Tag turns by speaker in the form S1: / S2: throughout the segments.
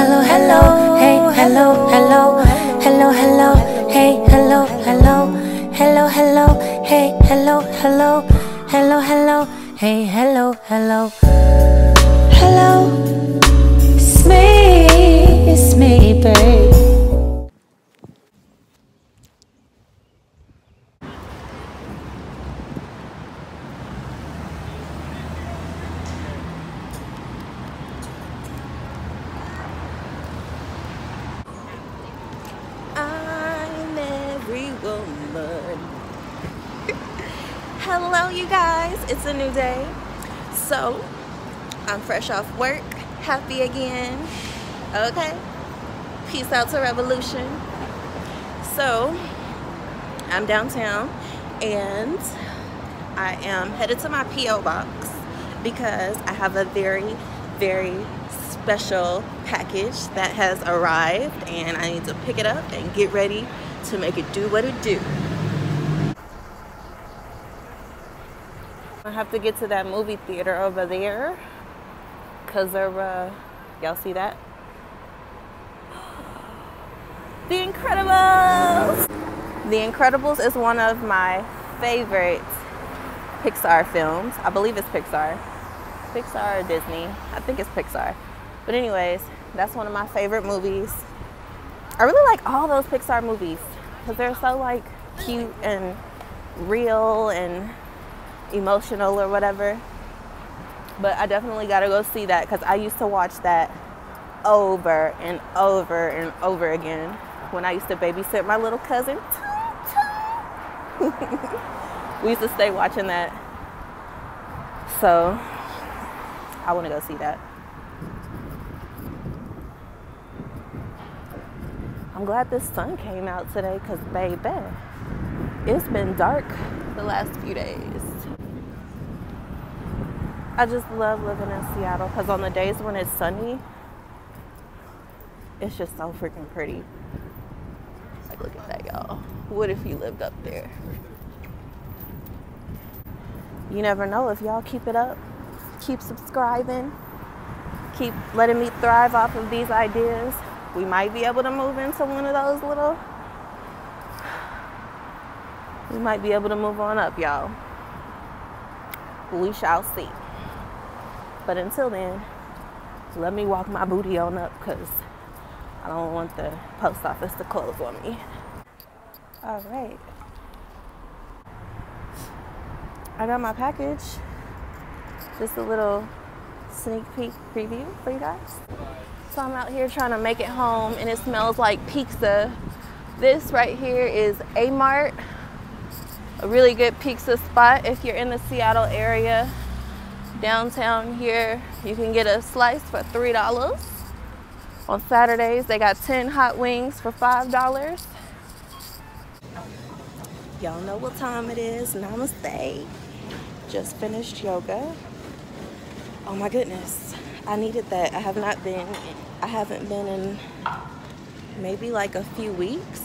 S1: hello, hello, hey, hello, hello, hello, hello, hey, hello, hello, hello, hello, hey, hello, hello, hello, hello, hey, hello, hello, hello, it's me, babe.
S2: I'm every woman. Hello, you guys. It's a new day. So, I'm fresh off work. Happy again. Okay. Peace out to Revolution. So, I'm downtown and I am headed to my P.O. box because I have a very, very special package that has arrived and I need to pick it up and get ready to make it do what it do. I have to get to that movie theater over there because they're, y'all see that? The Incredibles! The Incredibles is one of my favorite Pixar films. I believe it's Pixar. Pixar or Disney. I think it's Pixar. But anyways, that's one of my favorite movies. I really like all those Pixar movies because they're so like cute and real and emotional or whatever. But I definitely gotta go see that because I used to watch that over and over and over again when I used to babysit my little cousin. We used to stay watching that. So I want to go see that. I'm glad the sun came out today because, baby, it's been dark the last few days. I just love living in Seattle because on the days when it's sunny, it's just so freaking pretty. Like, look at that, y'all. What if you lived up there? You never know. If y'all keep it up, keep subscribing, keep letting me thrive off of these ideas, we might be able to move into one of those little, we might be able to move on up, y'all. We shall see. But until then, let me walk my booty on up because I don't want the post office to close on me. All right. I got my package. Just a little sneak peek preview for you guys. So I'm out here trying to make it home and it smells like pizza. This right here is A-Mart, a really good pizza spot if you're in the Seattle area. Downtown here, you can get a slice for $3. On Saturdays, they got 10 hot wings for $5. Y'all know what time it is. Namaste. Just finished yoga. Oh my goodness, I needed that. I haven't been in maybe like a few weeks.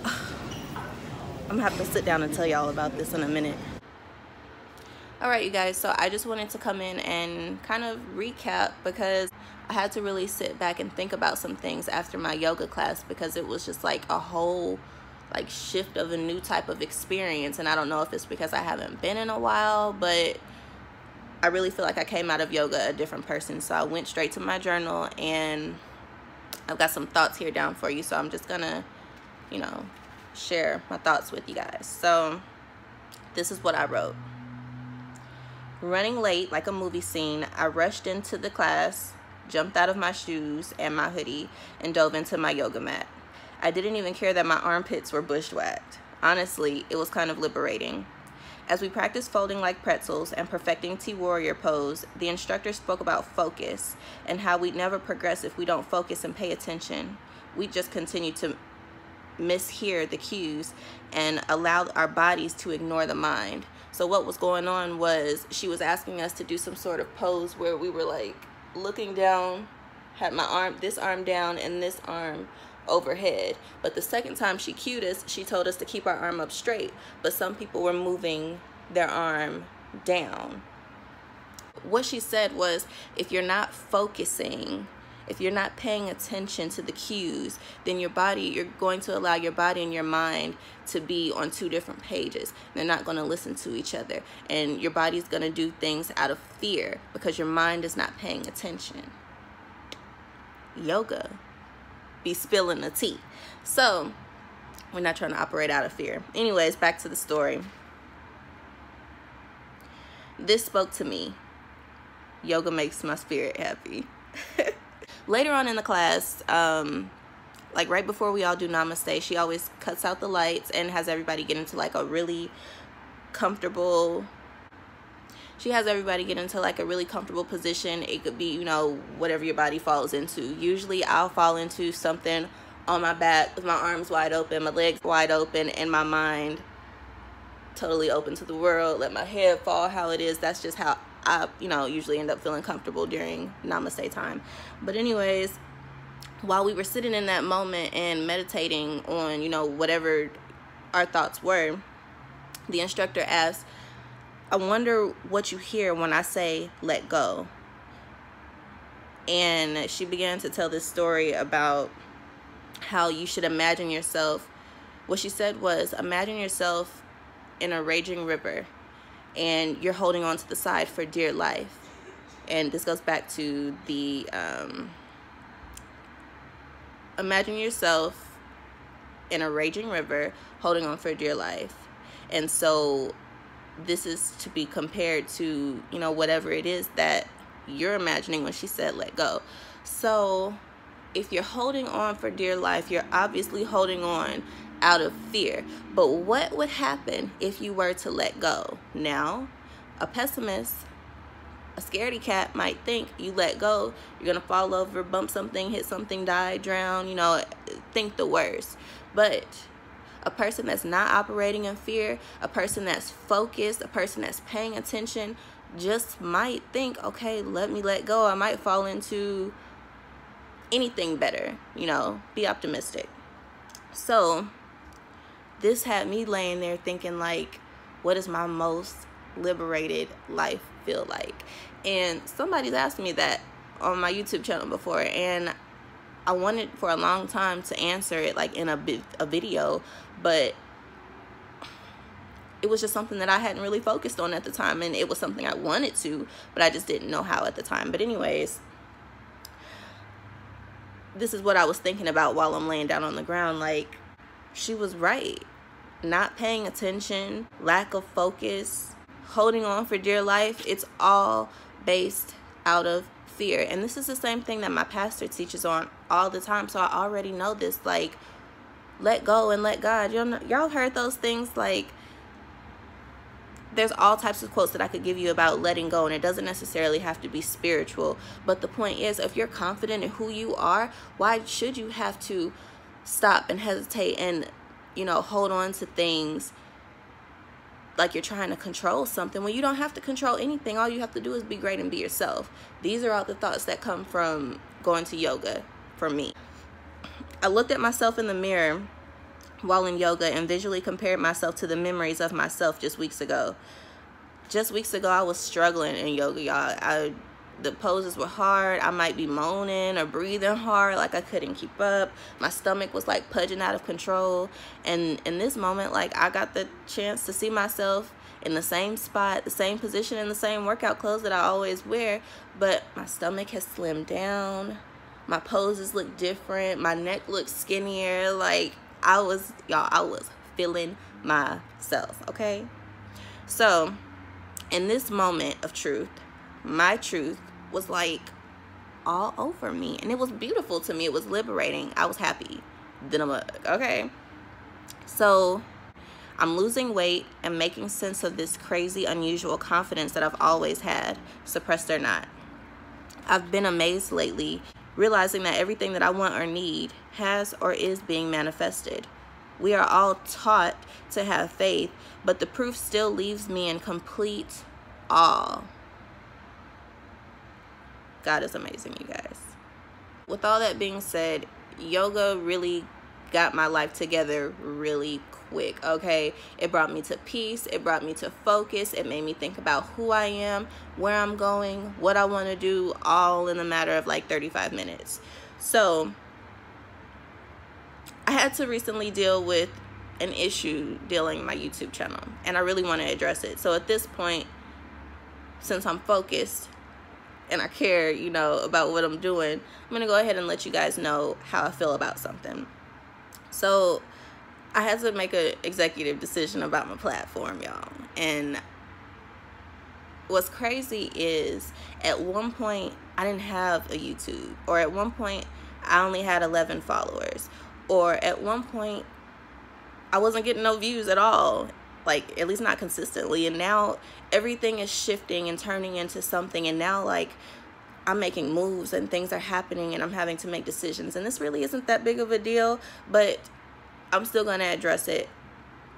S2: I'm gonna have to sit down and tell y'all about this in a minute. All right, you guys, so I just wanted to come in and kind of recap because I had to really sit back and think about some things after my yoga class because it was just like a whole like shift of a new type of experience. And I don't know if it's because I haven't been in a while, but I really feel like I came out of yoga a different person. So I went straight to my journal and I've got some thoughts here down for you. So I'm just gonna, you know, share my thoughts with you guys. So this is what I wrote. Running late like a movie scene, I rushed into the class, jumped out of my shoes and my hoodie, and dove into my yoga mat. I didn't even care that my armpits were bushwhacked. Honestly, it was kind of liberating. As we practiced folding like pretzels and perfecting T-Warrior pose, the instructor spoke about focus and how we'd never progress if we don't focus and pay attention. We just continue to mishear the cues and allow our bodies to ignore the mind. So what was going on was she was asking us to do some sort of pose where we were like looking down, had this arm down and this arm overhead. But the second time she cued us, she told us to keep our arm up straight, but some people were moving their arm down. What she said was, if you're not focusing If you're not paying attention to the cues, then you're going to allow your body and your mind to be on two different pages. They're not going to listen to each other. And your body's going to do things out of fear because your mind is not paying attention. Yoga be spilling the tea. So we're not trying to operate out of fear. Anyways, back to the story. This spoke to me. Yoga makes my spirit happy. Later on in the class, like right before we all do namaste, she always cuts out the lights and has everybody get into like a really comfortable position. It could be, you know, whatever your body falls into. Usually I'll fall into something on my back with my arms wide open, my legs wide open, and my mind totally open to the world. Let my head fall how it is. That's just how I, you know, usually end up feeling comfortable during namaste time. But anyways, while we were sitting in that moment and meditating on, you know, whatever our thoughts were, the instructor asked, I wonder what you hear when I say let go. And she began to tell this story about how you should imagine yourself. What she said was, imagine yourself in a raging river and you're holding on to the side for dear life. And this goes back to the imagine yourself in a raging river holding on for dear life. And so this is to be compared to, you know, whatever it is that you're imagining when she said let go. So if you're holding on for dear life, you're obviously holding on out of fear. But what would happen if you were to let go? Now, a pessimist, a scaredy cat might think you let go, you're gonna fall over, bump something, hit something, die, drown, you know, think the worst. But a person that's not operating in fear, a person that's focused, a person that's paying attention, just might think, okay, let me let go. I might fall into anything better, you know, be optimistic. So this had me laying there thinking, like, what does my most liberated life feel like? And somebody's asked me that on my YouTube channel before, and I wanted for a long time to answer it like in a video, but it was just something that I hadn't really focused on at the time, and it was something I wanted to, but I just didn't know how at the time. But anyways, this is what I was thinking about while I'm laying down on the ground. Like, she was right. Not paying attention, lack of focus, holding on for dear life, it's all based out of fear. And this is the same thing that my pastor teaches on all the time, so I already know this. Like, let go and let God. Y'all heard those things? Like, there's all types of quotes that I could give you about letting go, and it doesn't necessarily have to be spiritual. But the point is, if you're confident in who you are, why should you have to stop and hesitate and, you know, hold on to things like you're trying to control something when you don't have to control anything? All you have to do is be great and be yourself. These are all the thoughts that come from going to yoga for me. I looked at myself in the mirror while in yoga and visually compared myself to the memories of myself just weeks ago. Just weeks ago, I was struggling in yoga, y'all. The poses were hard. I might be moaning or breathing hard, like I couldn't keep up. My stomach was like pudging out of control. And in this moment, like, I got the chance to see myself in the same spot, the same position, in the same workout clothes that I always wear. But my stomach has slimmed down. My poses look different. My neck looks skinnier. Like, I was feeling myself, okay? So in this moment of truth, my truth was like all over me, and it was beautiful to me. It was liberating. I was happy. Then I'm like, okay. So I'm losing weight and making sense of this crazy, unusual confidence that I've always had, suppressed or not. I've been amazed lately, realizing that everything that I want or need has or is being manifested. We are all taught to have faith, but the proof still leaves me in complete awe. God is amazing, you guys. With all that being said, yoga really got my life together really quick, okay? It brought me to peace. It brought me to focus. It made me think about who I am, where I'm going, what I want to do, all in a matter of like 35 minutes. So I had to recently deal with an issue dealing my YouTube channel, and I really want to address it. So at this point, since I'm focused and I care, you know, about what I'm doing, I'm gonna go ahead and let you guys know how I feel about something. So I had to make an executive decision about my platform, y'all. And what's crazy is at one point I didn't have a YouTube, or at one point I only had 11 followers, or at one point I wasn't getting no views at all, like at least not consistently. And now everything is shifting and turning into something, and now like I'm making moves and things are happening and I'm having to make decisions, and this really isn't that big of a deal, but I'm still going to address it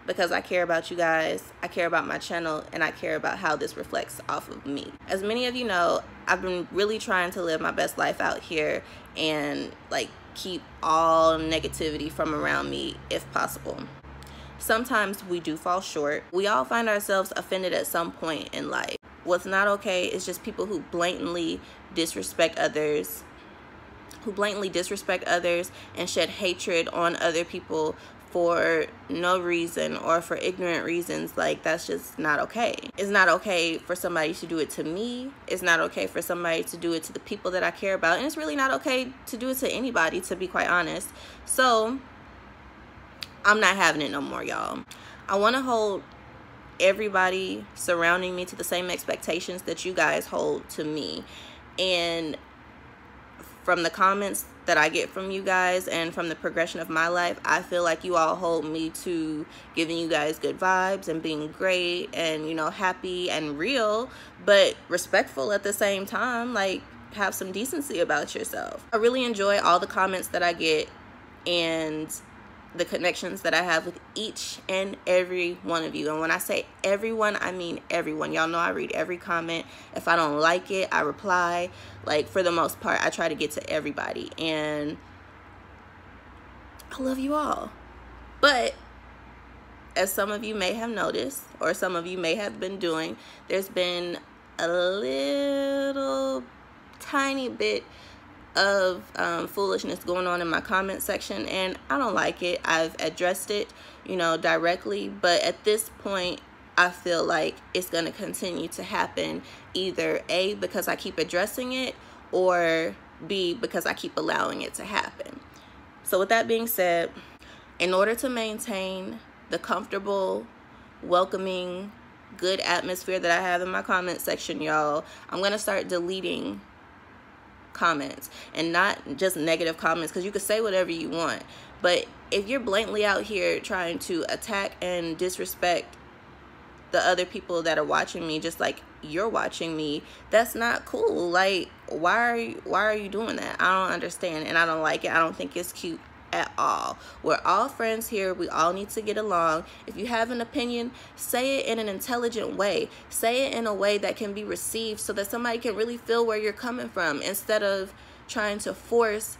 S2: because I care about you guys, I care about my channel, and I care about how this reflects off of me. As many of you know, I've been really trying to live my best life out here and like keep all negativity from around me if possible. Sometimes we do fall short. We all find ourselves offended at some point in life. What's not okay is just people who blatantly disrespect others, and shed hatred on other people for no reason or for ignorant reasons. Like, that's just not okay. It's not okay for somebody to do it to me. It's not okay for somebody to do it to the people that I care about. And it's really not okay to do it to anybody, to be quite honest. So I'm not having it no more, y'all. I want to hold everybody surrounding me to the same expectations that you guys hold to me. And from the comments that I get from you guys and from the progression of my life, I feel like you all hold me to giving you guys good vibes and being great and, you know, happy and real, but respectful at the same time. Like, have some decency about yourself. I really enjoy all the comments that I get and the connections that I have with each and every one of you. And when I say everyone, I mean everyone. Y'all know I read every comment. If I don't like it, I reply. Like, for the most part, I try to get to everybody. And I love you all. But as some of you may have noticed, or some of you may have been doing, there's been a little tiny bit of foolishness going on in my comment section, and I don't like it. I've addressed it, you know, directly, but at this point I feel like it's going to continue to happen, either A, because I keep addressing it, or B, because I keep allowing it to happen. So with that being said, in order to maintain the comfortable, welcoming, good atmosphere that I have in my comment section, y'all, I'm going to start deleting comments, and not just negative comments, because you can say whatever you want, but if you're blatantly out here trying to attack and disrespect the other people that are watching me just like you're watching me, that's not cool. Like, why are you doing that? I don't understand, and I don't like it. I don't think it's cute at all. We're all friends here. We all need to get along. If you have an opinion, say it in an intelligent way. Say it in a way that can be received so that somebody can really feel where you're coming from, instead of trying to force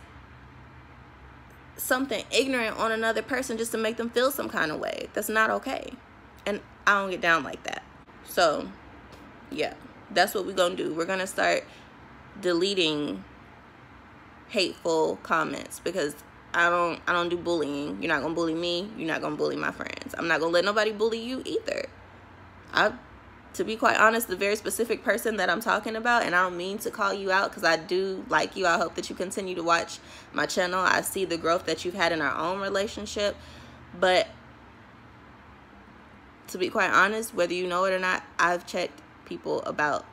S2: something ignorant on another person just to make them feel some kind of way. That's not okay. And I don't get down like that. So yeah, that's what we're gonna do. We're gonna start deleting hateful comments, because I don't do bullying. You're not gonna bully me. You're not gonna bully my friends. I'm not gonna let nobody bully you either. To be quite honest, the very specific person that I'm talking about, and I don't mean to call you out because I do like you. I hope that you continue to watch my channel. I see the growth that you've had in our own relationship. But to be quite honest, whether you know it or not, I've checked people about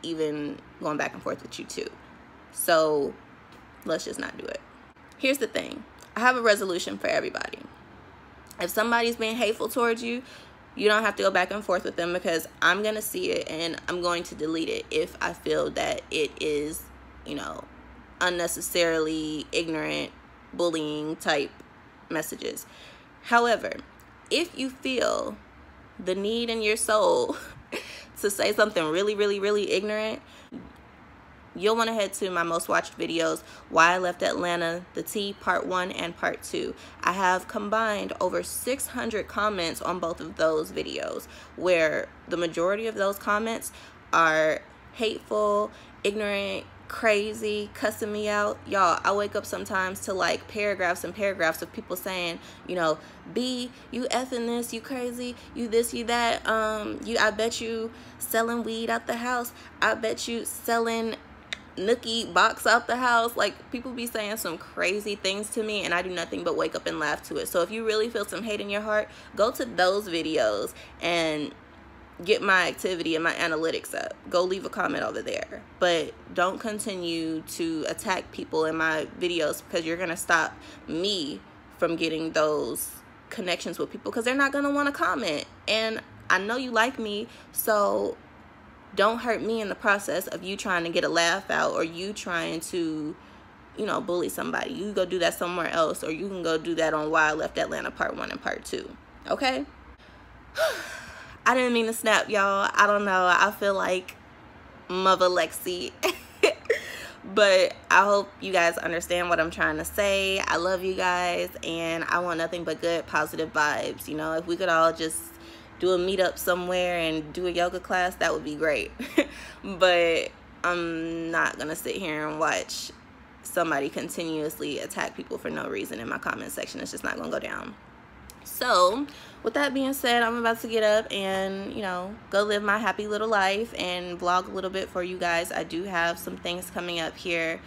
S2: even going back and forth with you too. So let's just not do it. Here's the thing. I have a resolution for everybody. If somebody's being hateful towards you, you don't have to go back and forth with them, because I'm going to see it and I'm going to delete it if I feel that it is, you know, unnecessarily ignorant, bullying type messages. However, if you feel the need in your soul to say something really, really, really ignorant, you'll want to head to my most watched videos, Why I Left Atlanta, The Tea, Part 1 and Part 2. I have combined over 600 comments on both of those videos, where the majority of those comments are hateful, ignorant, crazy, cussing me out. Y'all, I wake up sometimes to like paragraphs and paragraphs of people saying, you know, B, you effing this, you crazy, you this, you that, I bet you selling weed out the house, I bet you selling nookie box out the house. Like, people be saying some crazy things to me, and I do nothing but wake up and laugh to it. So if you really feel some hate in your heart, go to those videos and get my activity and my analytics up. Go leave a comment over there, but don't continue to attack people in my videos, because you're gonna stop me from getting those connections with people, because they're not gonna want to comment. And I know you like me, so don't hurt me in the process of you trying to get a laugh out, or you trying to, you know, bully somebody. You go do that somewhere else, or you can go do that on Why I Left Atlanta Part 1 and Part 2. Okay? I didn't mean to snap, y'all. I don't know. I feel like Mother Lexi. But I hope you guys understand what I'm trying to say. I love you guys, and I want nothing but good, positive vibes. You know, if we could all just do a meetup somewhere and do a yoga class, that would be great. But I'm not gonna sit here and watch somebody continuously attack people for no reason in my comment section. It's just not gonna go down. So with that being said, I'm about to get up and, you know, go live my happy little life and vlog a little bit for you guys. I do have some things coming up here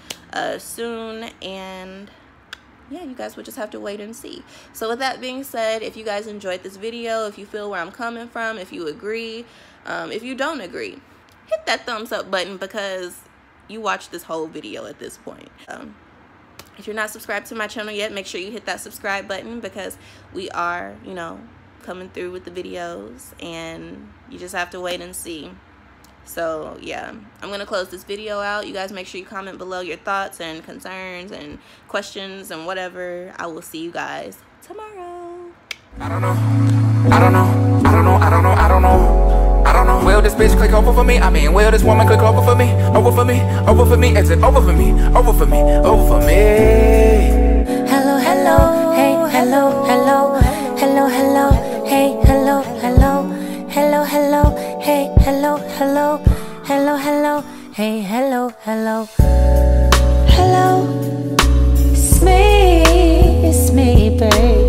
S2: soon, and yeah, you guys would just have to wait and see. So with that being said, if you guys enjoyed this video, if you feel where I'm coming from, if you agree, if you don't agree, hit that thumbs up button, because you watched this whole video at this point. If you're not subscribed to my channel yet, make sure you hit that subscribe button, because we are, you know, coming through with the videos, and you just have to wait and see. So yeah, I'm gonna close this video out. You guys make sure you comment below your thoughts and concerns and questions and whatever. I will see you guys tomorrow.
S3: I don't know. Will this bitch click over for me? I mean, will this woman click over for me? Over for me, over for me, exit over for me, over for me, over for me.
S1: Hello, hello, hey, hello, hello, hello, hello, hey, hello, hello, hello, hello, hey, hello, hello, hello, hello, hey, hello, hello, hello, it's me, babe.